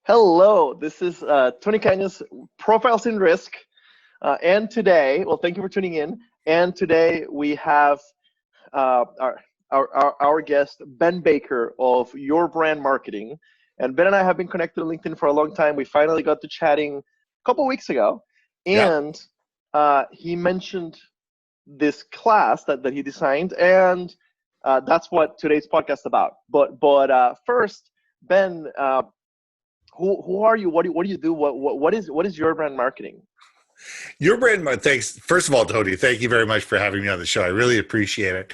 Hello, this is Tony Canya's Profiles in Risk. And today, well, thank you for tuning in. And today we have our guest, Ben Baker of Your Brand Marketing. And Ben and I have been connected on LinkedIn for a long time. We finally got to chatting a couple weeks ago. Yeah. And he mentioned this class that he designed. And that's what today's podcast is about. But first, Ben, who are you? What do you do? What is your brand marketing? Your brand, thanks. First of all, Tony, thank you very much for having me on the show. I really appreciate it.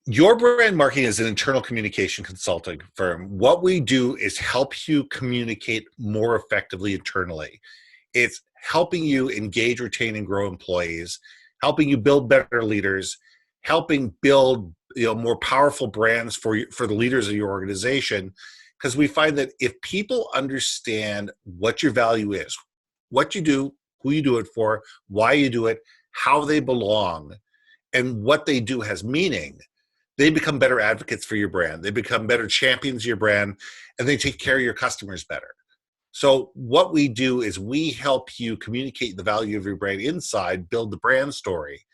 Your brand marketing is an internal communication consulting firm. What we do is help you communicate more effectively internally. It's helping you engage, retain, and grow employees, helping you build better leaders, helping build more powerful brands for the leaders of your organization. Because we find that if people understand what your value is, what you do, who you do it for, why you do it, how they belong, and what they do has meaning, they become better advocates for your brand. They become better champions of your brand, and they take care of your customers better. So what we do is we help you communicate the value of your brand inside, build the brand story,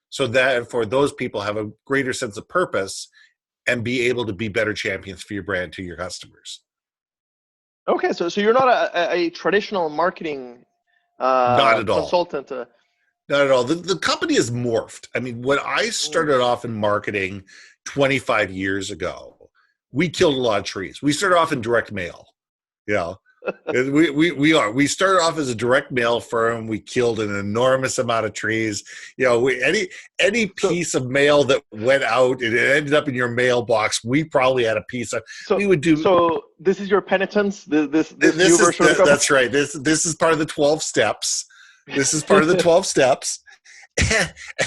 so that for those people have a greater sense of purpose and be able to be better champions for your brand to your customers. Okay, so you're not a traditional marketing Not at all. consultant. Not at all. The company has morphed. I mean, when I started off in marketing 25 years ago, we killed a lot of trees. We started off in direct mail. We started off as a direct mail firm. We killed an enormous amount of trees. Any piece of mail that went out and it ended up in your mailbox, we probably had a piece of. We would do. So this is your penitence. This new version of that's right. This is part of the 12 steps. This is part of the 12 steps.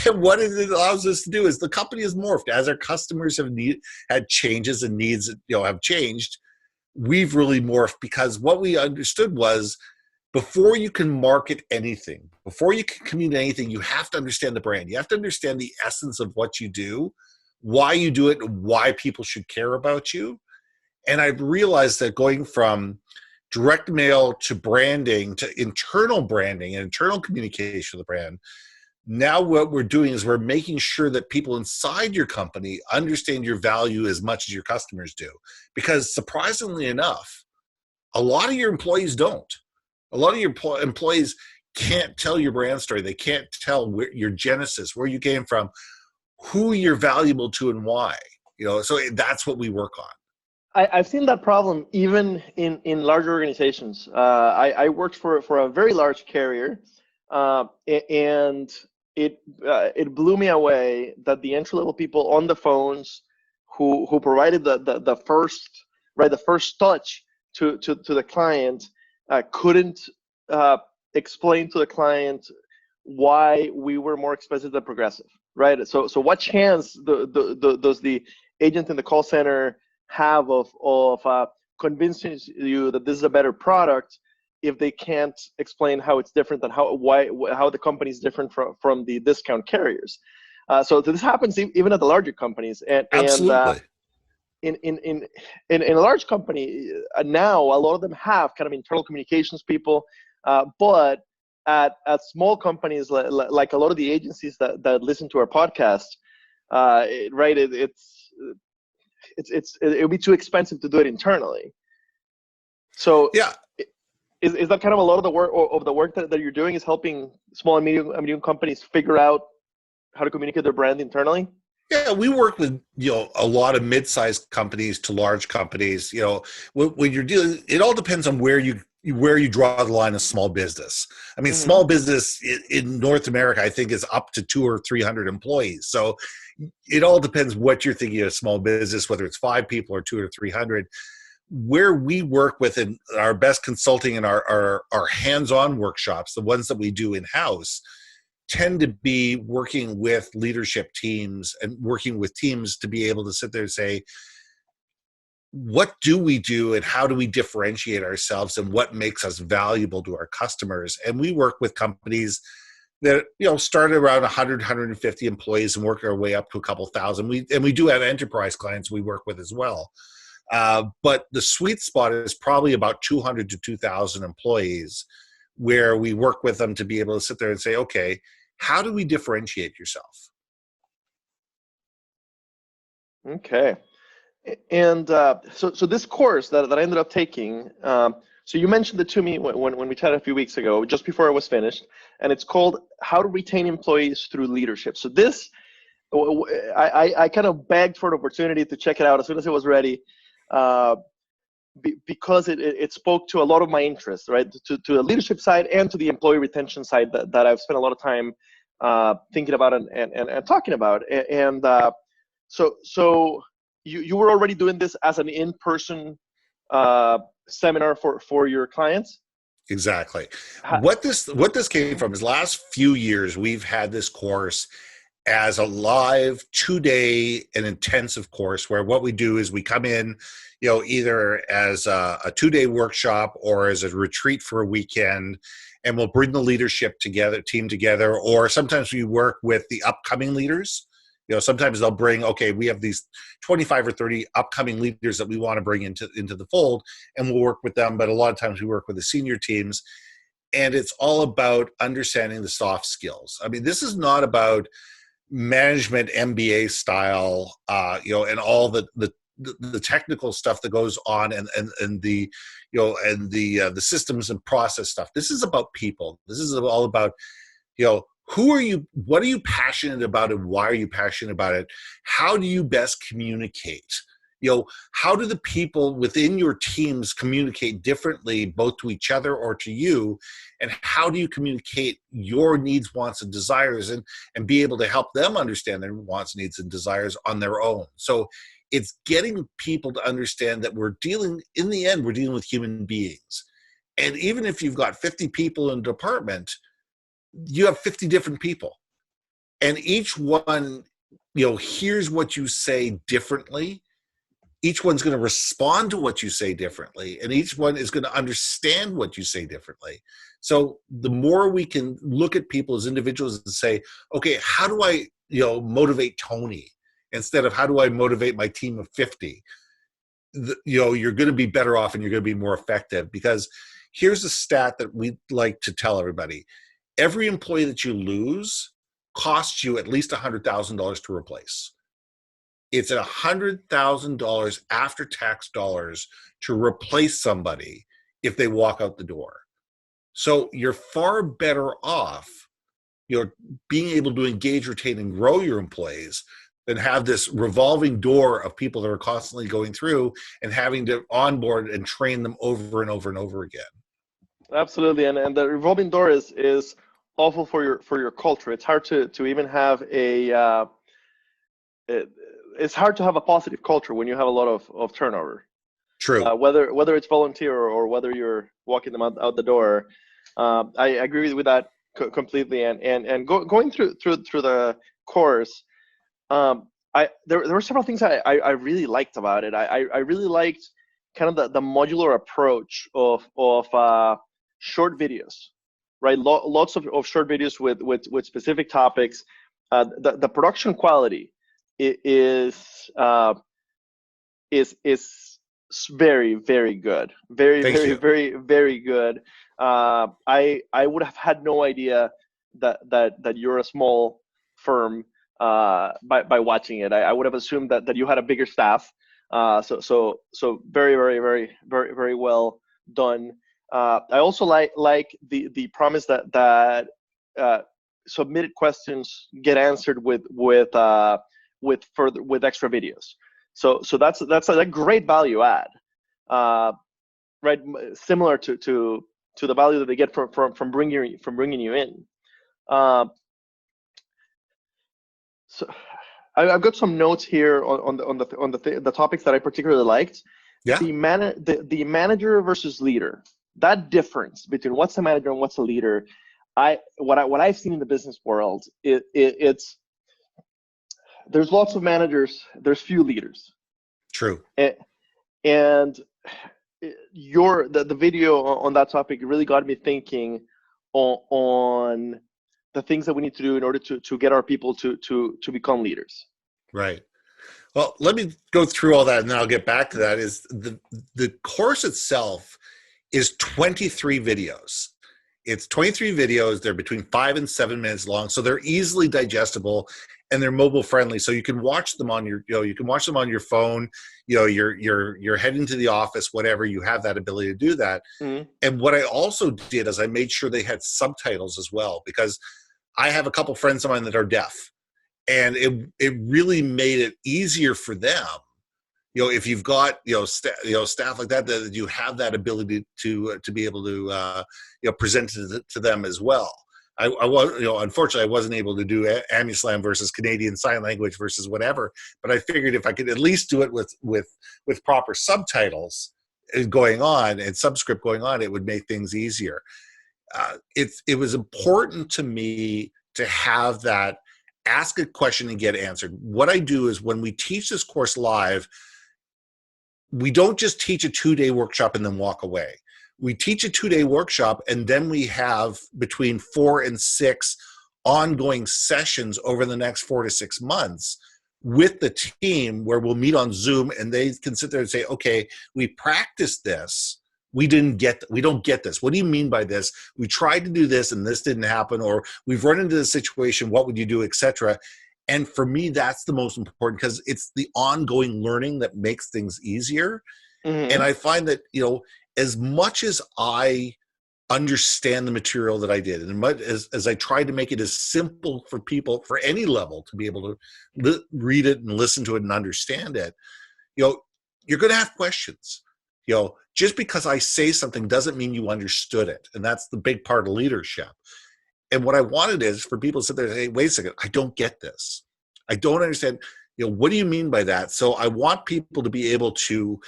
And what it allows us to do is the company has morphed as our customers have had changes and needs have changed. We've really morphed because what we understood was before you can market anything, before you can communicate anything, you have to understand the brand. You have to understand the essence of what you do, why you do it, and why people should care about you. And I've realized that going from direct mail to branding to internal branding and internal communication of the brand, now what we're doing is we're making sure that people inside your company understand your value as much as your customers do. Because surprisingly enough, a lot of your employees don't. A lot of your employees can't tell your brand story. They can't tell your genesis, where you came from, who you're valuable to and why. So that's what we work on. I've seen that problem even in larger organizations. I worked for a very large carrier, and it blew me away that the entry level people on the phones who provided the first touch to the client couldn't explain to the client why we were more expensive than Progressive, right? So what chance does the agent in the call center have of convincing you that this is a better product if they can't explain how it's different and how the company is different from the discount carriers? So this happens even at the larger companies. Absolutely. In a large company now, a lot of them have kind of internal communications people, but at small companies like a lot of the agencies that listen to our podcast, it would be too expensive to do it internally. So yeah. Is that kind of a lot of the work that you're doing is helping small and medium companies figure out how to communicate their brand internally? Yeah, we work with a lot of mid-sized companies to large companies. When you're dealing, it all depends on where you draw the line of small business. I mean, small business in North America, I think, is up to 200 or 300 employees. So it all depends what you're thinking of small business, whether it's 5 people or 200 or 300. Where we work with in our best consulting and our hands-on workshops, the ones that we do in-house, tend to be working with leadership teams and working with teams to be able to sit there and say, what do we do and how do we differentiate ourselves and what makes us valuable to our customers? And we work with companies that started around 100, 150 employees and work our way up to a couple thousand. We do have enterprise clients we work with as well. But the sweet spot is probably about 200 to 2,000 employees, where we work with them to be able to sit there and say, okay, how do we differentiate yourself? Okay. And so this course that I ended up taking, so you mentioned it to me when we chatted a few weeks ago, just before I was finished, and it's called How to Retain Employees Through Leadership. So this, I kind of begged for an opportunity to check it out as soon as it was ready, because it spoke to a lot of my interests, right? To the leadership side and to the employee retention side that I've spent a lot of time thinking about and talking about. And so you were already doing this as an in-person seminar for your clients? Exactly. Ha- What this came from is last few years we've had this course as a live 2-day and intensive course, where what we do is we come in, either as a 2-day workshop or as a retreat for a weekend, and we'll bring the leadership team together, or sometimes we work with the upcoming leaders. Sometimes they'll bring, okay, we have these 25 or 30 upcoming leaders that we want to bring into the fold, and we'll work with them. But a lot of times we work with the senior teams, and it's all about understanding the soft skills. I mean, this is not about management MBA style, and all the technical stuff that goes on, and the the systems and process stuff. This is about people. This is all about, who are you, what are you passionate about, and why are you passionate about it? How do you best communicate? How do the people within your teams communicate differently, both to each other or to you? And how do you communicate your needs, wants, and desires, and be able to help them understand their wants, needs, and desires on their own? So it's getting people to understand that in the end, we're dealing with human beings. And even if you've got 50 people in a department, you have 50 different people. And each one, hears what you say differently. Each one's going to respond to what you say differently, and each one is going to understand what you say differently. So the more we can look at people as individuals and say, okay, how do I, motivate Tony instead of how do I motivate my team of 50? You're going to be better off, and you're going to be more effective, because here's a stat that we like to tell everybody. Every employee that you lose costs you at least $100,000 to replace. It's $100,000 after tax dollars to replace somebody if they walk out the door. So you're far better off, being able to engage, retain, and grow your employees than have this revolving door of people that are constantly going through and having to onboard and train them over and over and over again. Absolutely, and the revolving door is awful for your culture. It's hard to even have it's hard to have a positive culture when you have a lot of turnover. True. Whether it's volunteer or whether you're walking them out the door. I agree with that completely. And going through the course, there were several things I really liked about it. I really liked kind of the modular approach of short videos, right? Lots of short videos with specific topics. The production quality is very, very good. Very good. I would have had no idea that you're a small firm by watching it. I would have assumed that you had a bigger staff. So very, very, very, very, very well done. I also like the promise that submitted questions get answered with extra videos. So that's a great value add, right? Similar to the value that they get from bringing you in. So I've got some notes here on the topics that I particularly liked. Yeah. The manager versus leader. That difference between what's a manager and what's a leader. What I've seen in the business world, it's there's lots of managers, there's few leaders. True. And the video on that topic really got me thinking on the things that we need to do in order to get our people to become leaders. Right. Well, let me go through all that and then I'll get back to that. Is the course itself is 23 videos. It's 23 videos. They're between 5 and 7 minutes long, so they're easily digestible and they're mobile friendly. So you can watch them on your, you can watch them on your phone. You're heading to the office, whatever. You have that ability to do that. Mm-hmm. And what I also did is I made sure they had subtitles as well, because I have a couple friends of mine that are deaf, and it really made it easier for them. If you've got staff like that, that you have that ability to be able to present to them as well. I was, unfortunately I wasn't able to do AmiSlam versus Canadian Sign Language versus whatever, but I figured if I could at least do it with proper subtitles going on and subscript going on, it would make things easier. It was important to me to have that ask a question and get answered. What I do is when we teach this course live, we don't just teach a 2-day workshop and then walk away. We teach a 2-day workshop, and then we have between 4 and 6 ongoing sessions over the next 4 to 6 months with the team, where we'll meet on Zoom and they can sit there and say, okay, we practiced this. We don't get this. What do you mean by this? We tried to do this and this didn't happen, or we've run into this situation. What would you do, etc. And for me, that's the most important, because it's the ongoing learning that makes things easier. Mm-hmm. And I find that, as much as I understand the material that I did, and as I tried to make it as simple for people for any level to be able to read it and listen to it and understand it, you're going to have questions. Just because I say something doesn't mean you understood it. And that's the big part of leadership. And what I wanted is for people to sit there and say, wait a second, I don't get this. I don't understand. What do you mean by that? So I want people to be able to,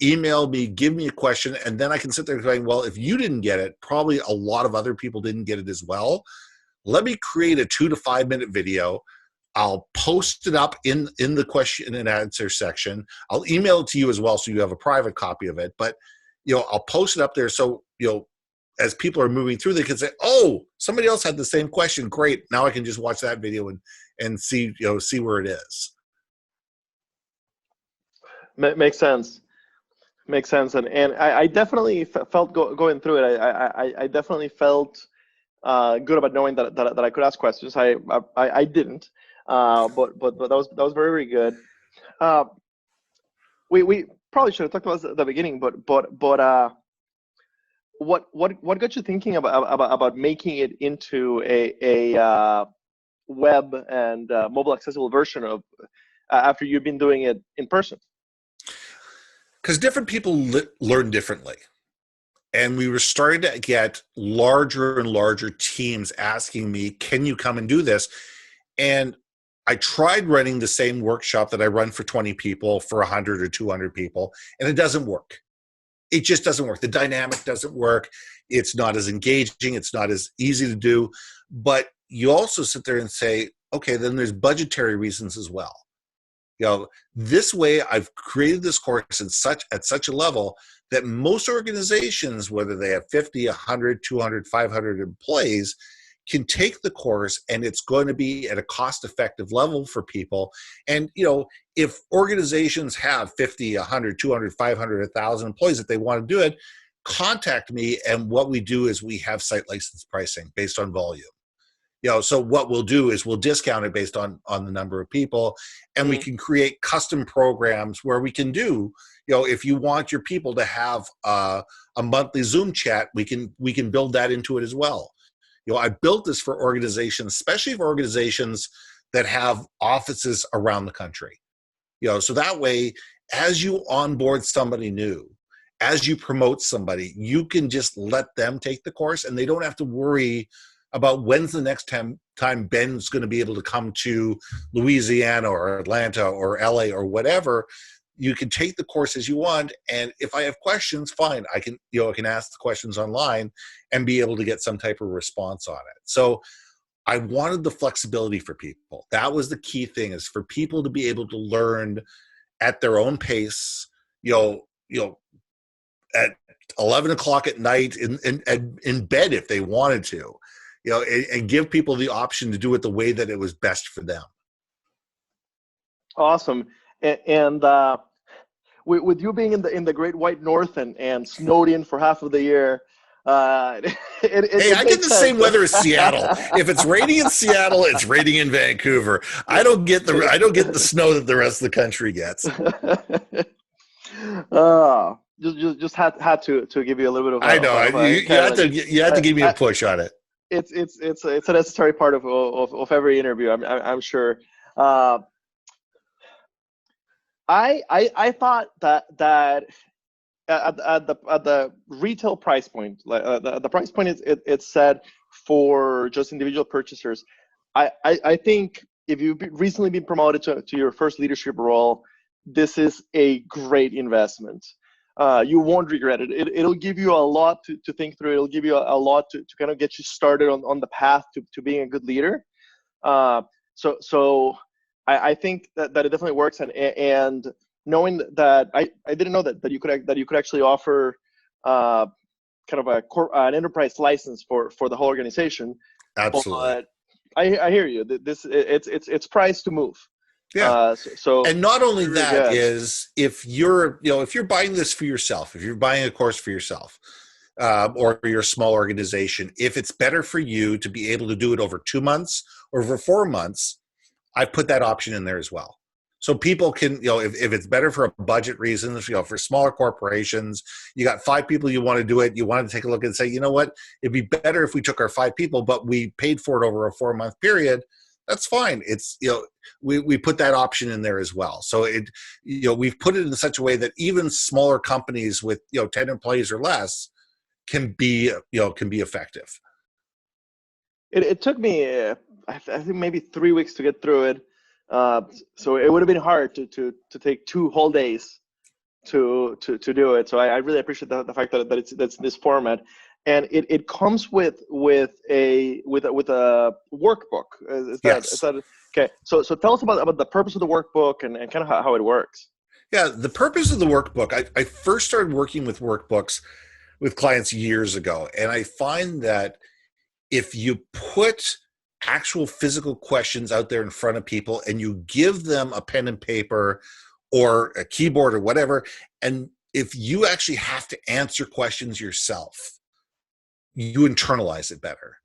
email me, give me a question, and then I can sit there going, well, if you didn't get it, probably a lot of other people didn't get it as well. Let me create a 2 to 5 minute video. I'll post it up in the question and answer section. I'll email it to you as well, so you have a private copy of it. But, I'll post it up there so, as people are moving through, they can say, oh, somebody else had the same question. Great. Now I can just watch that video and see, see where it is. Makes sense. Makes sense. And I definitely felt going through it. I definitely felt good about knowing that I could ask questions. I didn't, but that was very, very good. We probably should have talked about this at the beginning, but what got you thinking about making it into a web and mobile accessible version of after you've been doing it in person? Because different people learn differently. And we were starting to get larger and larger teams asking me, can you come and do this? And I tried running the same workshop that I run for 20 people, for 100 or 200 people, and it doesn't work. It just doesn't work. The dynamic doesn't work. It's not as engaging. It's not as easy to do. But you also sit there and say, okay, then there's budgetary reasons as well. This way I've created this course at such a level that most organizations, whether they have 50, 100, 200, 500 employees, can take the course, and it's going to be at a cost-effective level for people. And, if organizations have 50, 100, 200, 500, 1,000 employees, if they want to do it, contact me. And what we do is we have site license pricing based on volume. So what we'll do is we'll discount it based on the number of people, and we can create custom programs where we can do, if you want your people to have a monthly Zoom chat, we can build that into it as well. I built this for organizations, especially for organizations that have offices around the country. So that way, as you onboard somebody new, as you promote somebody, you can just let them take the course, and they don't have to worry about when's the next time Ben's going to be able to come to Louisiana or Atlanta or LA or whatever. You can take the course as you want, and if I have questions, fine. I can ask the questions online and be able to get some type of response on it. So I wanted the flexibility for people. That was the key thing, is for people to be able to learn at their own pace, at 11 o'clock at night in bed if they wanted to. And give people the option to do it the way that it was best for them. Awesome. And with you being in the Great White North and snowed in for half of the year, Hey, it I get makes the sense. same weather as Seattle. If it's raining in Seattle, it's raining in Vancouver. I don't get the snow that the rest of the country gets. Just had to give you a little bit I know. of a You had to give me a push on it. It's a necessary part of every interview. I'm sure. Uh, I thought that at the retail price point, the price point it's set for just individual purchasers. I think if you've recently been promoted to your first leadership role, this is a great investment. You won't regret it. It'll give you a lot to think through. It'll give you a lot to kind of get you started on the path to being a good leader. So I think that it definitely works, and knowing that I didn't know that you could actually offer kind of an enterprise license for the whole organization. Absolutely. But I hear you. It's priced to move. Yeah. So And not only really that good. is if you're buying this for yourself, if you're buying a course for yourself, or your small organization, if it's better for you to be able to do it over 2 months or over 4 months, I've put that option in there as well. So people can, if it's better for a budget reasons, for smaller corporations, you got 5 people you want to do it, you want to take a look and say, you know what, it'd be better if we took our 5 people, but we paid for it over a 4-month period. That's fine. It's, we put that option in there as well. So we've put it in such a way that even smaller companies with, 10 employees or less can be effective. It took me, I think maybe 3 weeks to get through it. So it would have been hard to take 2 whole days to do it. So I really appreciate the fact that that's this format, and it comes with a workbook. Is that okay? So tell us about the purpose of the workbook and kind of how it works. Yeah, the purpose of the workbook. I first started working with workbooks with clients years ago, and I find that if you put actual physical questions out there in front of people and you give them a pen and paper or a keyboard or whatever, and if you actually have to answer questions yourself, you internalize it better.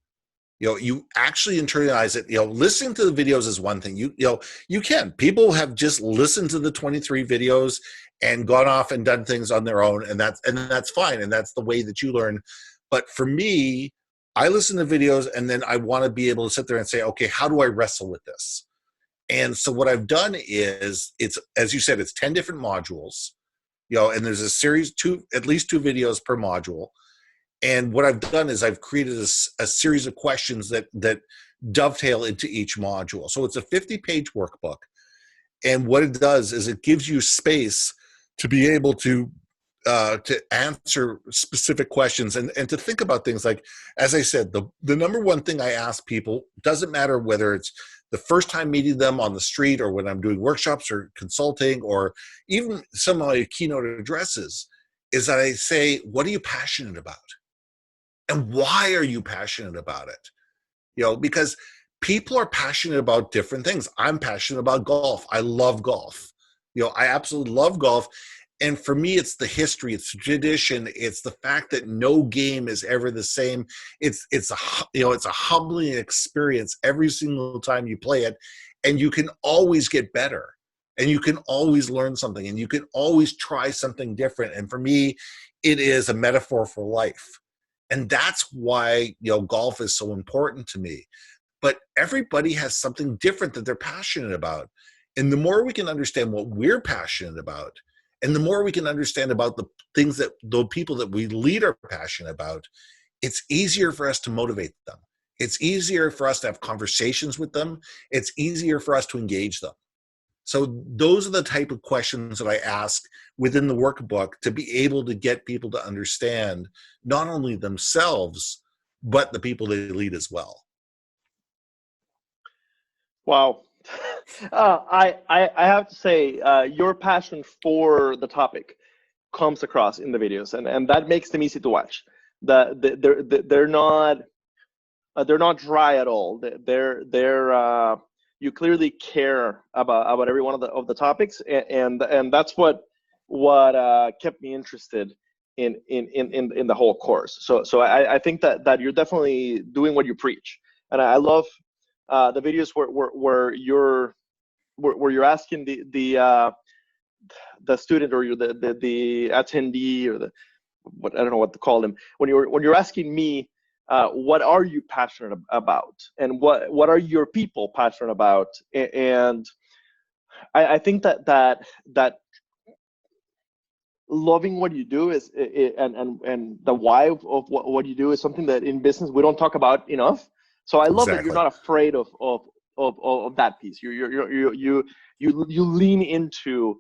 You actually internalize it. Listening to the videos is one thing. You can. People have just listened to the 23 videos and gone off and done things on their own, and that's fine, and that's the way that you learn. But for me, I listen to videos, and then I want to be able to sit there and say, okay, how do I wrestle with this? And so what I've done is, it's, as you said, it's 10 different modules, and there's a series, at least 2 videos per module. And what I've done is I've created a series of questions that dovetail into each module. So it's a 50-page workbook. And what it does is it gives you space to be able to answer specific questions and to think about things like, as I said, the number one thing I ask people, doesn't matter whether it's the first time meeting them on the street or when I'm doing workshops or consulting or even some of my keynote addresses, is that I say, what are you passionate about? And why are you passionate about it? Because people are passionate about different things. I'm passionate about golf. I love golf. I absolutely love golf. And for me, it's the history, it's the tradition, it's the fact that no game is ever the same. It's a humbling experience every single time you play it, and you can always get better, and you can always learn something, and you can always try something different. And for me, it is a metaphor for life. And that's why, golf is so important to me. But everybody has something different that they're passionate about. And the more we can understand what we're passionate about, and the more we can understand about the things that the people that we lead are passionate about, it's easier for us to motivate them. It's easier for us to have conversations with them. It's easier for us to engage them. So those are the type of questions that I ask within the workbook to be able to get people to understand not only themselves, but the people they lead as well. Wow. I have to say, your passion for the topic comes across in the videos, and that makes them easy to watch. They're not dry at all. you clearly care about every one of the topics, and that's what kept me interested in the whole course. So I think that you're definitely doing what you preach, and I love the videos where you're asking the student, or the attendee, or what, I don't know what to call them, when you're asking me, what are you passionate about, and what are your people passionate about, and I think that loving what you do is, and the why of what you do is something that in business we don't talk about enough. So I love that you're Exactly. not afraid of that piece. You lean into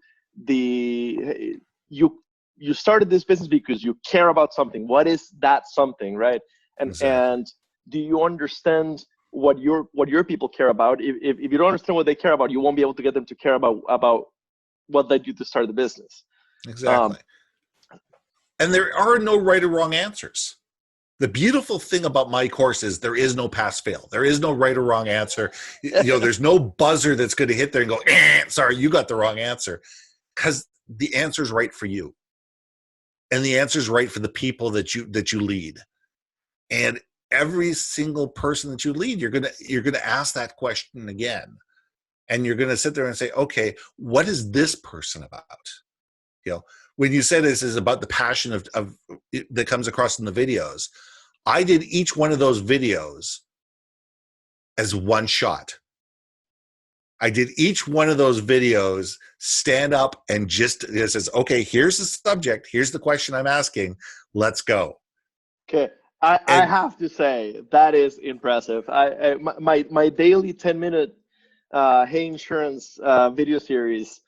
you started this business because you care about something. What is that something, right? Exactly. And do you understand what your people care about? If you don't understand what they care about, you won't be able to get them to care about what led you to start the business. Exactly. And there are no right or wrong answers. The beautiful thing about my course is there is no pass-fail. There is no right or wrong answer. There's no buzzer that's going to hit there and go, sorry, you got the wrong answer. Because the answer is right for you. And the answer is right for the people that you lead. And every single person that you lead, you're gonna ask that question again. And you're gonna sit there and say, okay, what is this person about? When you say this is about the passion of that comes across in the videos, I did each one of those videos as one shot. I did each one of those videos stand up and just it says, okay, here's the subject, here's the question I'm asking, let's go. Okay, I have to say that is impressive. My daily 10-minute Hey Insurance video series,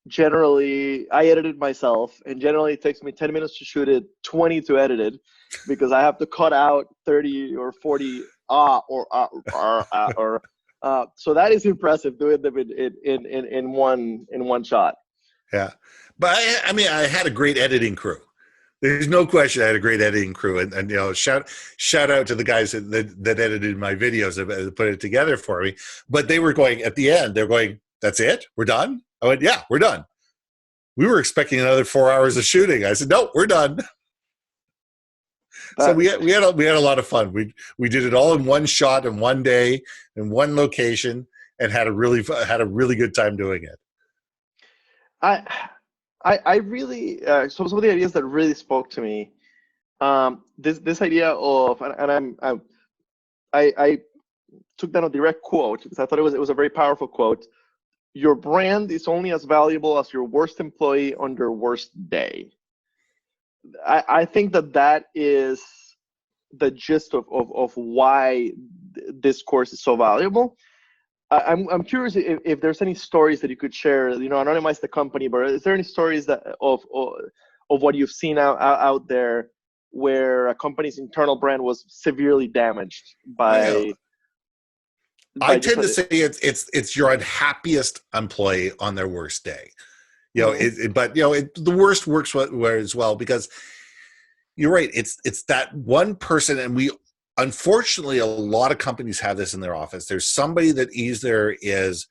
generally I edited myself, and generally it takes me 10 minutes to shoot it, 20 to edit it, because I have to cut out 30 or 40 so that is impressive, doing them in one shot. Yeah, but I had a great editing crew. There's no question I had a great editing crew, and shout out to the guys that edited my videos, that put it together for me. But they were going at the end. They're going, "That's it? We're done?" I went, "Yeah, we're done." We were expecting another 4 hours of shooting. I said, "No, we're done." So we had a lot of fun. We did it all in one shot, in one day, in one location, and had a really good time doing it. I really some of the ideas that really spoke to me. This idea of, and I took down a direct quote because I thought it was a very powerful quote. Your brand is only as valuable as your worst employee on their worst day. I think that is the gist of why this course is so valuable. I'm curious if there's any stories that you could share. Anonymize the company, but is there any stories that of what you've seen out there where a company's internal brand was severely damaged by? I tend to say it's your unhappiest employee on their worst day. The worst works as well, because you're right. It's that one person, and unfortunately, a lot of companies have this in their office. There's somebody that either is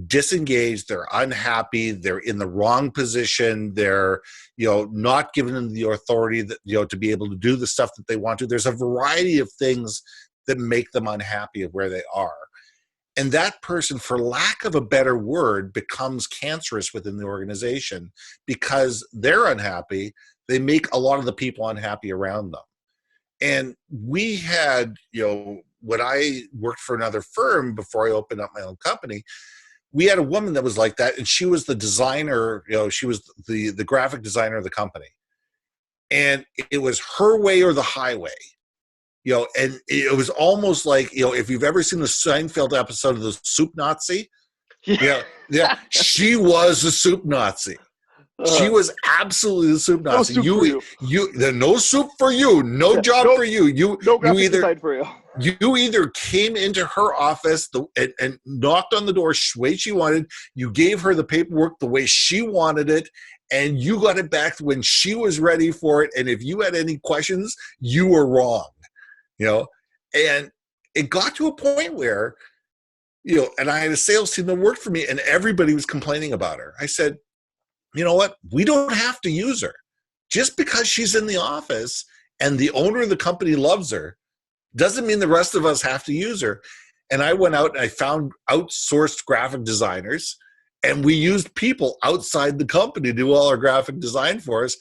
disengaged, they're unhappy, they're in the wrong position, they're not given them the authority that to be able to do the stuff that they want to. There's a variety of things that make them unhappy of where they are. And that person, for lack of a better word, becomes cancerous within the organization because they're unhappy. They make a lot of the people unhappy around them. And we had, when I worked for another firm before I opened up my own company, we had a woman that was like that, and she was the designer, she was the graphic designer of the company. And it was her way or the highway. And it was almost like, if you've ever seen the Seinfeld episode of the Soup Nazi, she was the Soup Nazi. She was absolutely the Soup Nazi. No soup for you, no job for you. No graphic design for you. You either came into her office and knocked on the door the way she wanted. You gave her the paperwork the way she wanted it, and you got it back when she was ready for it. And if you had any questions, you were wrong. And it got to a point where and I had a sales team that worked for me, and everybody was complaining about her. I said, you know what? We don't have to use her. Just because she's in the office and the owner of the company loves her doesn't mean the rest of us have to use her. And I went out and I found outsourced graphic designers, and we used people outside the company to do all our graphic design for us.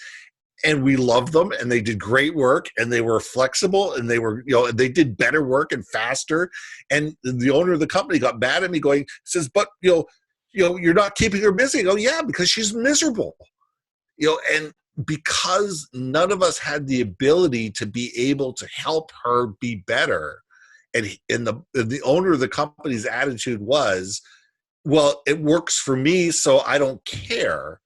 And we loved them, and they did great work, and they were flexible, and they were, they did better work and faster. And the owner of the company got mad at me, says, but you're not keeping her busy. I go, yeah, because she's miserable. And because none of us had the ability to be able to help her be better, and the owner of the company's attitude was, well, it works for me, so I don't care.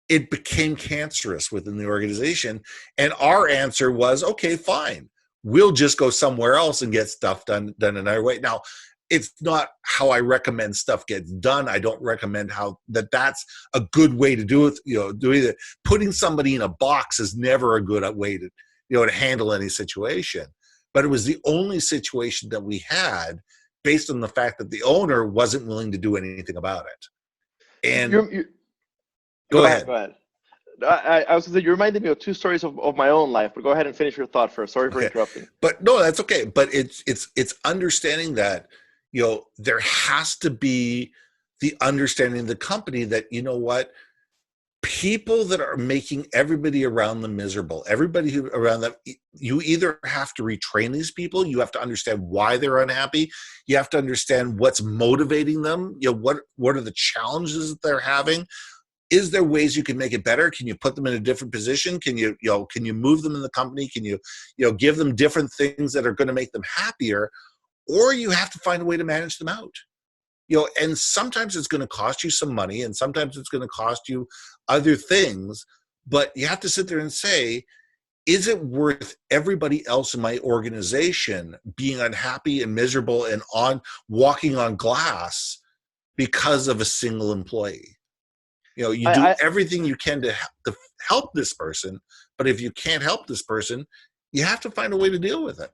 It became cancerous within the organization. And our answer was, okay, fine. We'll just go somewhere else and get stuff done another way. Now, it's not how I recommend stuff gets done. I don't recommend that's a good way to do it. Doing it, putting somebody in a box is never a good way to handle any situation. But it was the only situation that we had based on the fact that the owner wasn't willing to do anything about it. And Go ahead. I was going to say, you reminded me of two stories of my own life, but go ahead and finish your thought first. Sorry for interrupting. But no, that's okay. But it's understanding that, there has to be the understanding of the company that, people that are making everybody around them miserable, everybody who around them, you either have to retrain these people, you have to understand why they're unhappy, you have to understand what's motivating them, what are the challenges that they're having. Is there ways you can make it better? Can you put them in a different position? Can you move them in the company? Can you give them different things that are going to make them happier? Or you have to find a way to manage them out. And sometimes it's going to cost you some money, and sometimes it's going to cost you other things, but you have to sit there and say, is it worth everybody else in my organization being unhappy and miserable and walking on glass because of a single employee? You do everything you can to help this person, but if you can't help this person, you have to find a way to deal with it.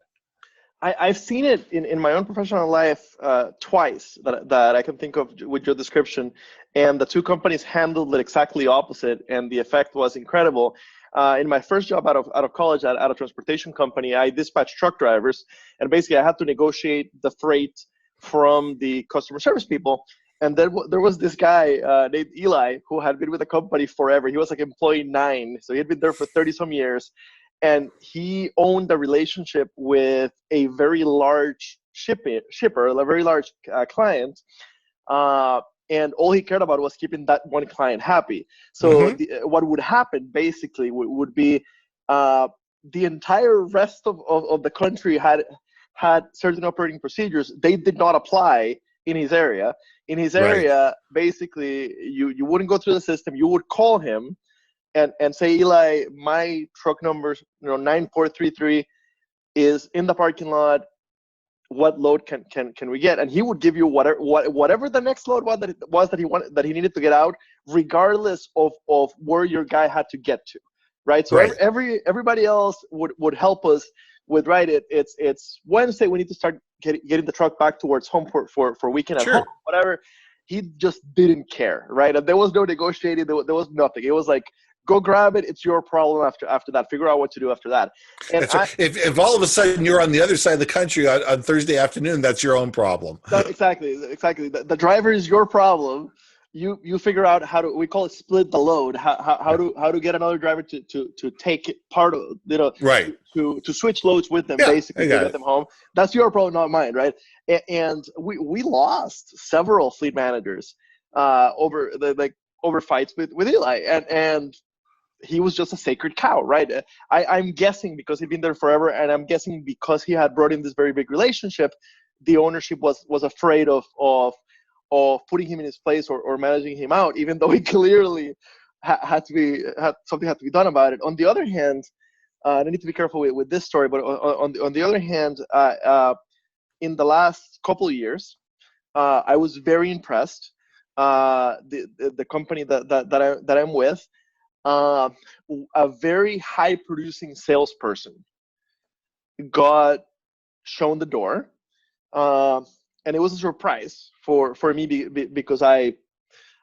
I've seen it in my own professional life twice that I can think of with your description, and the two companies handled it exactly opposite, and the effect was incredible. In my first job out of college at a transportation company, I dispatched truck drivers, and basically I had to negotiate the freight from the customer service people. And then there was this guy named Eli who had been with the company forever. He was like employee 9, so he had been there for 30-some years. And he owned a relationship with a very large shipper, a very large client. And all he cared about was keeping that one client happy. So what would happen basically would be the entire rest of the country had certain operating procedures. They did not apply in his area. In his area, basically, you wouldn't go through the system. You would call him and say, Eli, my truck number, 9433 is in the parking lot. What load can we get? And he would give you whatever the next load that he needed to get out, regardless of where your guy had to get to, right? So everybody else would help us with, right, it's Wednesday, we need to start getting the truck back towards home for weekend at home, whatever. He just didn't care, right? And there was no negotiating, there was nothing. It was like, go grab it, it's your problem after that. Figure out what to do after that. And if all of a sudden you're on the other side of the country on Thursday afternoon, that's your own problem. Exactly. The driver is your problem. You figure out how to, we call it split the load, how to get another driver to take part of, to switch loads with them, basically, to get them home. That's your problem, not mine, right? And we lost several fleet managers over fights with Eli, and he was just a sacred cow, right? I'm guessing because he'd been there forever, and I'm guessing because he had brought in this very big relationship, the ownership was afraid of putting him in his place or managing him out, even though he clearly something had to be done about it. On the other hand, I need to be careful with this story, but on the other hand, in the last couple of years, I was very impressed. The company that I'm with, a very high producing salesperson got shown the door, it was a surprise for me because I'm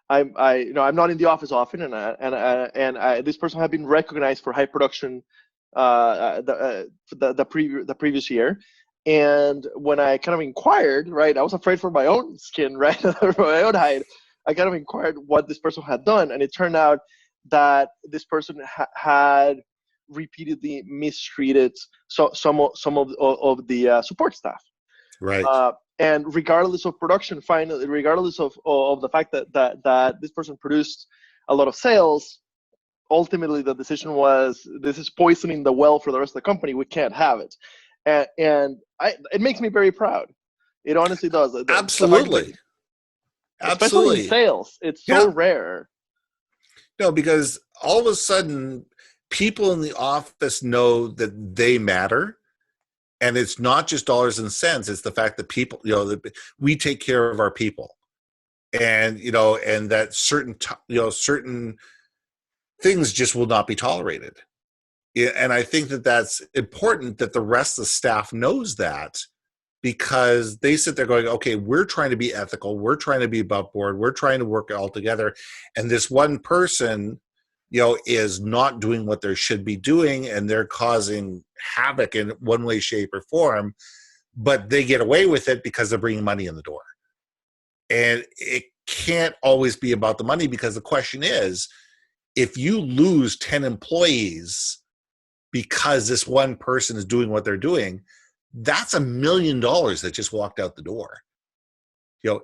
not in the office often, and this person had been recognized for high production the previous year. And when I kind of inquired, right, I was afraid for my own skin, right, for my own hide. I kind of inquired what this person had done, and it turned out that this person had repeatedly mistreated some of the support staff. Right. And regardless of production, finally, regardless of the fact that this person produced a lot of sales, ultimately the decision was, this is poisoning the well for the rest of the company. We can't have it. And it makes me very proud. It honestly does. Absolutely. Especially in sales, it's so rare. No, because all of a sudden, people in the office know that they matter. And it's not just dollars and cents. It's the fact that people, we take care of our people, and and that certain things just will not be tolerated. And I think that that's important that the rest of the staff knows that, because they sit there going, okay, we're trying to be ethical, we're trying to be above board, we're trying to work all together, and this one person is not doing what they should be doing, and they're causing havoc in one way, shape, or form, but they get away with it because they're bringing money in the door. And it can't always be about the money, because the question is, if you lose 10 employees because this one person is doing what they're doing, that's $1 million that just walked out the door.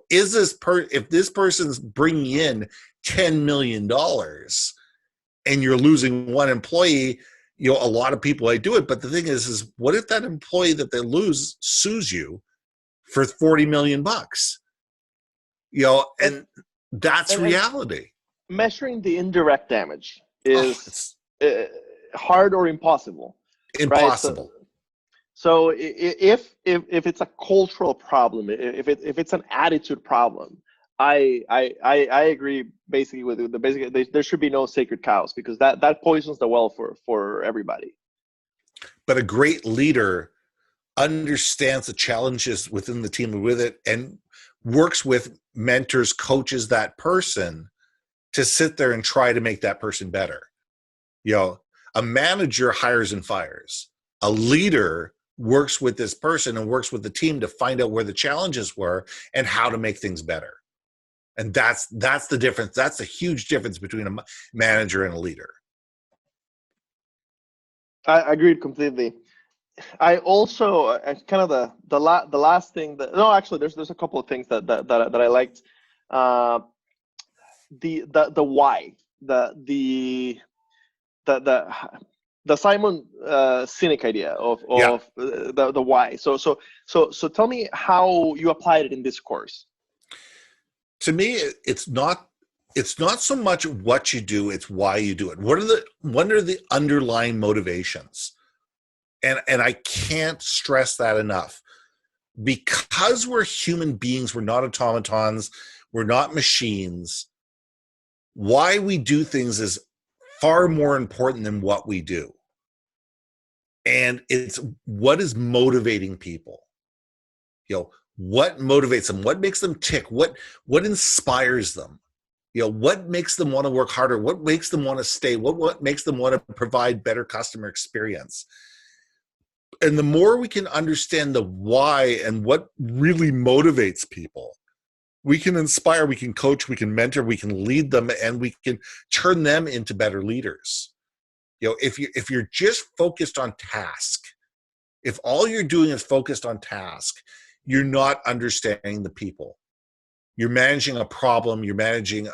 Is this if this person's bringing in $10 million and you're losing one employee, a lot of people do it. But the thing is what if that employee that they lose sues you for $40 million? And that's reality. Measuring the indirect damage is hard or impossible. Impossible. Right? So if it's a cultural problem, if it's an attitude problem, I agree basically with the basic. There should be no sacred cows, because that poisons the well for everybody. But a great leader understands the challenges within the team with it, and works with mentors, coaches that person to sit there and try to make that person better. A manager hires and fires. A leader works with this person and works with the team to find out where the challenges were and how to make things better. And that's the difference. That's a huge difference between a manager and a leader. I agreed completely. I also kind of the last thing that, no, actually there's a couple of things that I liked. The why, the Simon Sinek idea of the why. So tell me how you applied it in this course. To me, it's not so much what you do, it's why you do it. What are the underlying motivations? And I can't stress that enough. Because we're human beings, we're not automatons, we're not machines. Why we do things is far more important than what we do. And it's what is motivating people. What motivates them? What makes them tick? What inspires them? What makes them want to work harder? What makes them want to stay? What makes them want to provide better customer experience? And the more we can understand the why and what really motivates people, we can inspire, we can coach, we can mentor, we can lead them, and we can turn them into better leaders. If you're just focused on task, if all you're doing is focused on task, you're not understanding the people. You're managing a problem. You're managing,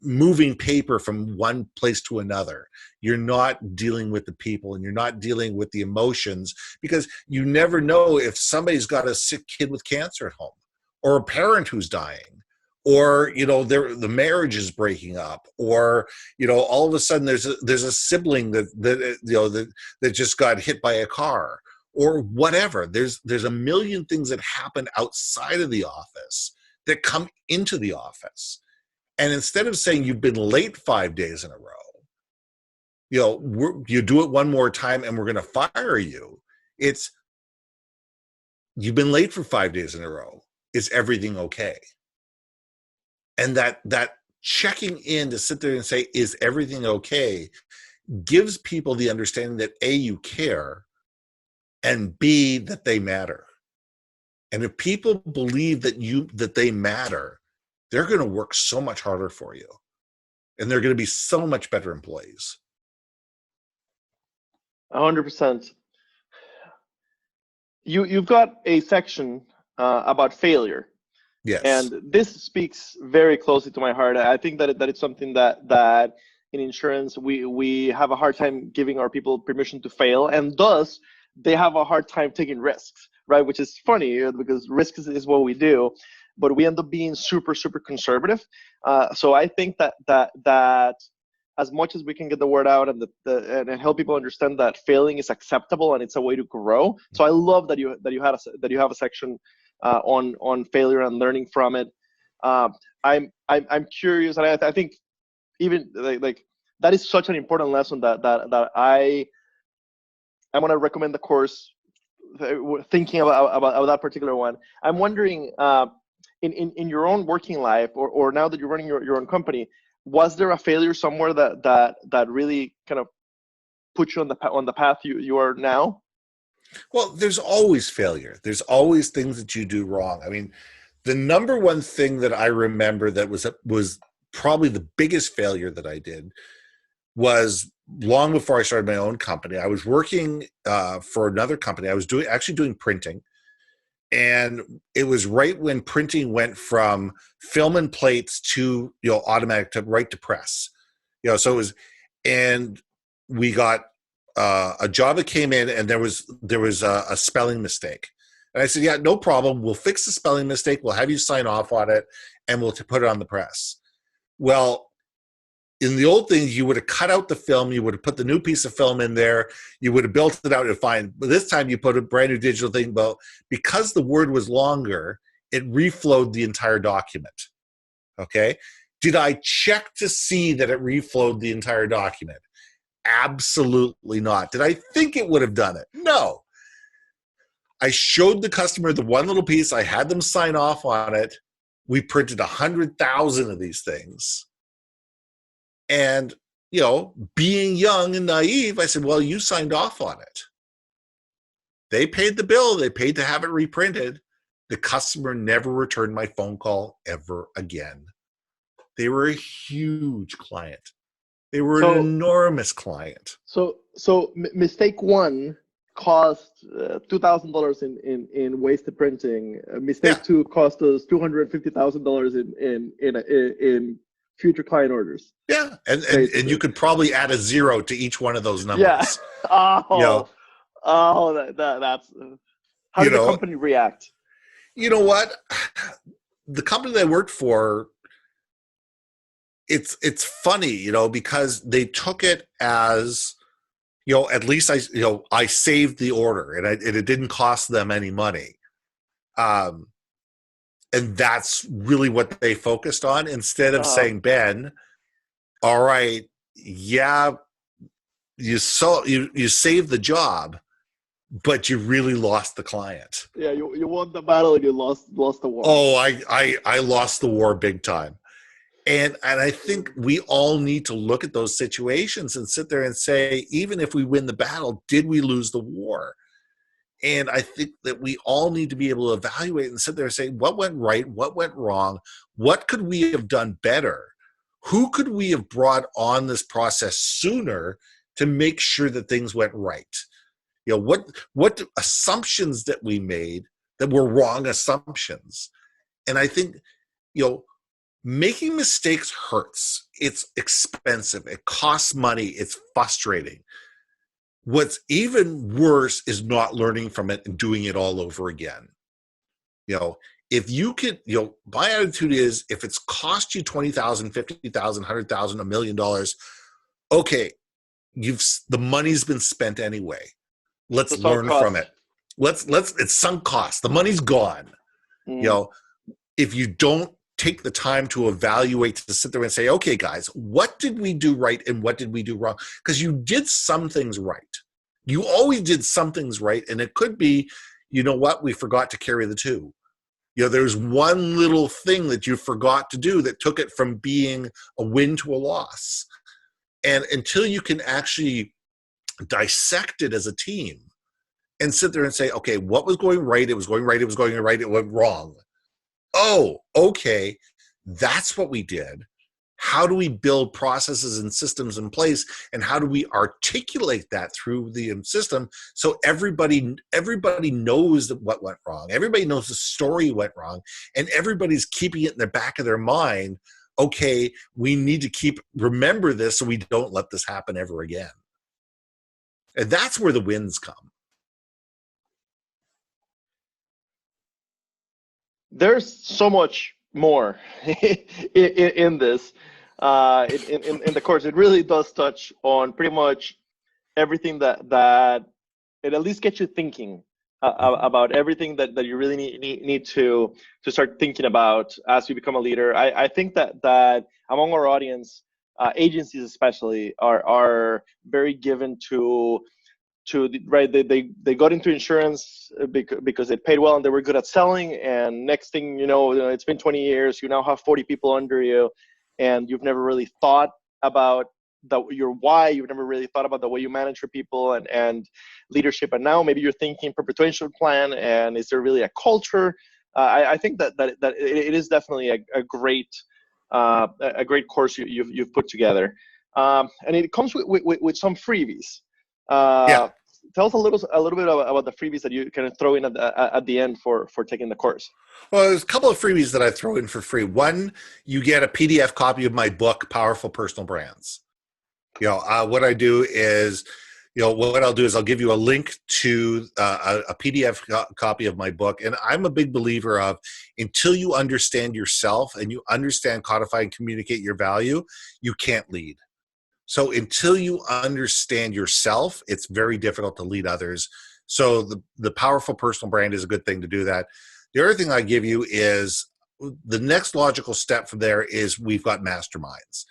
moving paper from one place to another. You're not dealing with the people, and you're not dealing with the emotions, because you never know if somebody's got a sick kid with cancer at home, or a parent who's dying, or the marriage is breaking up, or all of a sudden there's a sibling that just got hit by a car, or whatever. There's a million things that happen outside of the office that come into the office. And instead of saying you've been late 5 days in a row, you do it one more time and we're going to fire you. It's you've been late for 5 days in a row. Is everything okay? And that checking in to sit there and say, is everything okay, gives people the understanding that A, you care, and B, that they matter. And if people believe that they matter, they're going to work so much harder for you. And they're going to be so much better employees. 100%. You've got a section about failure. Yes. And this speaks very closely to my heart. I think that it's something that in insurance we have a hard time giving our people permission to fail, and thus they have a hard time taking risks, right? Which is funny because risk is what we do, but we end up being super conservative. So I think that as much as we can get the word out and and help people understand that failing is acceptable and it's a way to grow. So I love that you have a section on failure and learning from it. I'm curious, and I think even like that is such an important lesson that I want to recommend the course. Thinking about that particular one, I'm wondering in your own working life, or now that you're running your own company, was there a failure somewhere that really kind of put you on the path you are now? Well, there's always failure. There's always things that you do wrong. I mean, the number one thing that I remember that was probably the biggest failure that I did was long before I started my own company. I was working for another company. I was actually doing printing. And it was right when printing went from film and plates to, automatic to right to press. So it was, and we got a job that came in, and there was a spelling mistake. And I said, yeah, no problem. We'll fix the spelling mistake. We'll have you sign off on it, and we'll put it on the press. Well, in the old things, you would have cut out the film. You would have put the new piece of film in there. You would have built it out and fine. But this time you put a brand new digital thing. But because the word was longer, it reflowed the entire document. Okay. Did I check to see that it reflowed the entire document? Absolutely not. Did I think it would have done it? No. I showed the customer the one little piece. I had them sign off on it. We printed 100,000 of these things. And, being young and naive, I said, well, you signed off on it. They paid the bill. They paid to have it reprinted. The customer never returned my phone call ever again. They were a huge client. They were an enormous client. So mistake one cost $2,000 in wasted printing. Mistake two cost us $250,000 in future client orders. Yeah, and you could probably add a 0 to each one of those numbers. Yeah. That's how did the company react? You know what? The company that I worked for, it's funny, because they took it as, at least I saved the order, and it didn't cost them any money. And that's really what they focused on, instead of saying, Ben, all right, yeah, you saved the job, but you really lost the client. Yeah, you won the battle and you lost the war. Oh, I lost the war big time. And I think we all need to look at those situations and sit there and say, even if we win the battle, did we lose the war? And I think that we all need to be able to evaluate and sit there and say, what went right? What went wrong? What could we have done better? Who could we have brought on this process sooner to make sure that things went right? What assumptions that we made that were wrong assumptions? And I think, making mistakes hurts. It's expensive. It costs money. It's frustrating. What's even worse is not learning from it and doing it all over again. If you could, my attitude is, if it's cost you $20,000, $50,000, $100,000, $1 million, okay, the money's been spent anyway. Let's learn from it. It's sunk cost. The money's gone. If you don't take the time to evaluate, to sit there and say, okay, guys, what did we do right and what did we do wrong? Because you did some things right. You always did some things right. And it could be you know what? We forgot to carry the 2. There's one little thing that you forgot to do that took it from being a win to a loss. And until you can actually dissect it as a team and sit there and say, okay, what was going right? It was going right. It was going right. It went wrong. Oh, okay. That's what we did. How do we build processes and systems in place, and how do we articulate that through the system so everybody knows what went wrong, everybody knows the story went wrong, and everybody's keeping it in the back of their mind. Okay, we need to remember this so we don't let this happen ever again. And that's where the wins come. There's so much more in this. In the course, it really does touch on pretty much everything that it at least gets you thinking about everything that you really need to start thinking about as you become a leader. I think that among our audience, agencies especially are very given to right. They got into insurance because they paid well and they were good at selling, and next thing you know, it's been 20 years, you now have 40 people under you, and you've never really thought about your why. You've never really thought about the way you manage your people and leadership. And now maybe you're thinking perpetuation plan, and is there really a culture? I think that it is definitely a great course you've put together, and it comes with some freebies. Yeah. Tell us a little bit about the freebies that you kind of throw in at the end for taking the course. Well, there's a couple of freebies that I throw in for free. One, you get a PDF copy of my book, Powerful Personal Brands. What I do is, what I'll do is I'll give you a link to a PDF copy of my book. And I'm a big believer of, until you understand yourself and you understand, codify, and communicate your value, you can't lead. So until you understand yourself, it's very difficult to lead others. So the Powerful Personal Brand is a good thing to do that. The other thing I give you is, the next logical step from there is, we've got masterminds.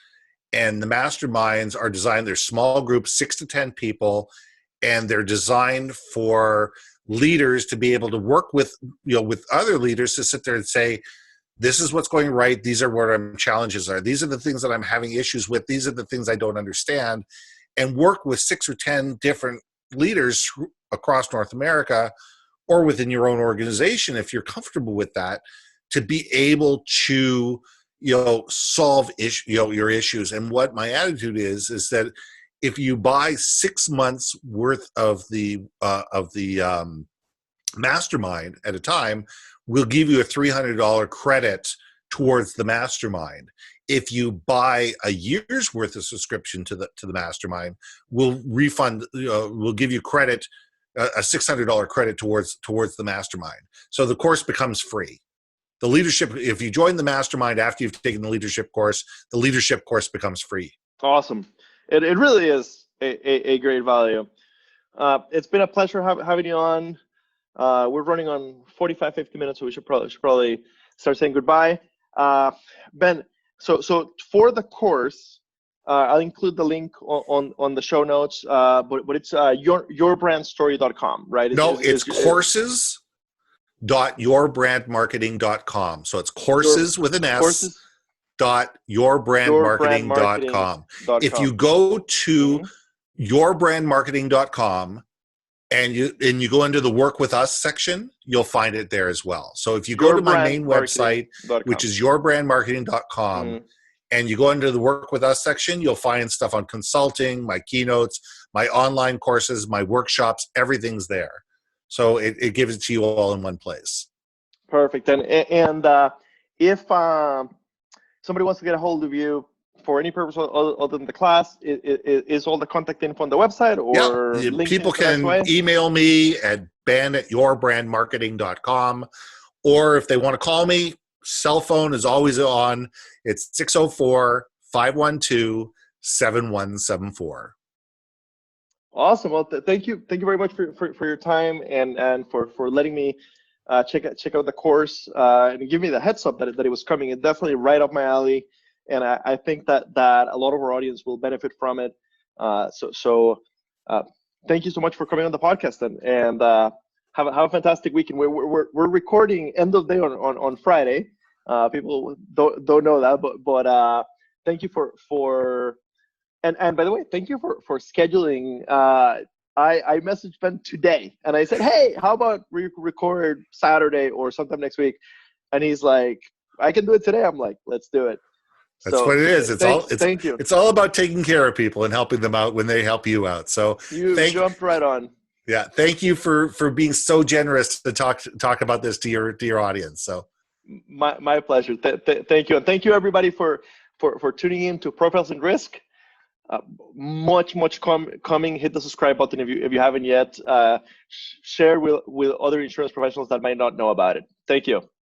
And the masterminds are designed, they're small groups, 6 to 10 people, and they're designed for leaders to be able to work with other leaders to sit there and say, this is what's going right. These are where my challenges are. These are the things that I'm having issues with. These are the things I don't understand. And work with 6 or 10 different leaders across North America, or within your own organization, if you're comfortable with that, to be able to solve your issues. And what my attitude is that if you buy 6 months worth of the mastermind at a time, we'll give you a $300 credit towards the mastermind. If you buy a year's worth of subscription to the mastermind, we'll refund. We'll give you credit, a $600 credit towards the mastermind. So the course becomes free. The leadership, if you join the mastermind after you've taken the leadership course becomes free. Awesome. It really is a great value. It's been a pleasure having you on. We're running on 45-50 minutes, so we should probably start saying goodbye. Ben, so for the course, I'll include the link on the show notes, but it's yourbrandstory.com, right? It's courses.yourbrandmarketing.com. So it's courses with an S. Courses. .yourbrandmarketing.com. If you go to yourbrandmarketing.com and you go into the Work With Us section, you'll find it there as well. So if you go to my main website, which is yourbrandmarketing.com, and you go into the Work With Us section, you'll find stuff on consulting, my keynotes, my online courses, my workshops, everything's there. So it gives it to you all in one place. Perfect. And if somebody wants to get a hold of you for any purpose other than the class, is all the contact info on the website, or people can email me at ben@yourbrandmarketing.com, or if they want to call me, cell phone is always on. It's 604-512-7174. Awesome. Well, thank you very much for your time and for letting me check out the course and give me the heads up that it was coming. It's definitely right up my alley, and I think that a lot of our audience will benefit from it. So thank you so much for coming on the podcast, and have a fantastic weekend. We're recording end of day on Friday. People don't know that, but thank you for and by the way, thank you for scheduling. I messaged Ben today and I said, hey, how about we record Saturday or sometime next week? And he's like, I can do it today. I'm like, let's do it. That's So what it is. thank you. It's all about taking care of people and helping them out when they help you out. So You jumped right on. yeah, thank you for being so generous to talk about this to your audience. So my pleasure. Thank you, and thank you everybody for tuning in to Profiles and Risk. Much coming. Hit the subscribe button if you haven't yet. Share with other insurance professionals that might not know about it. Thank you.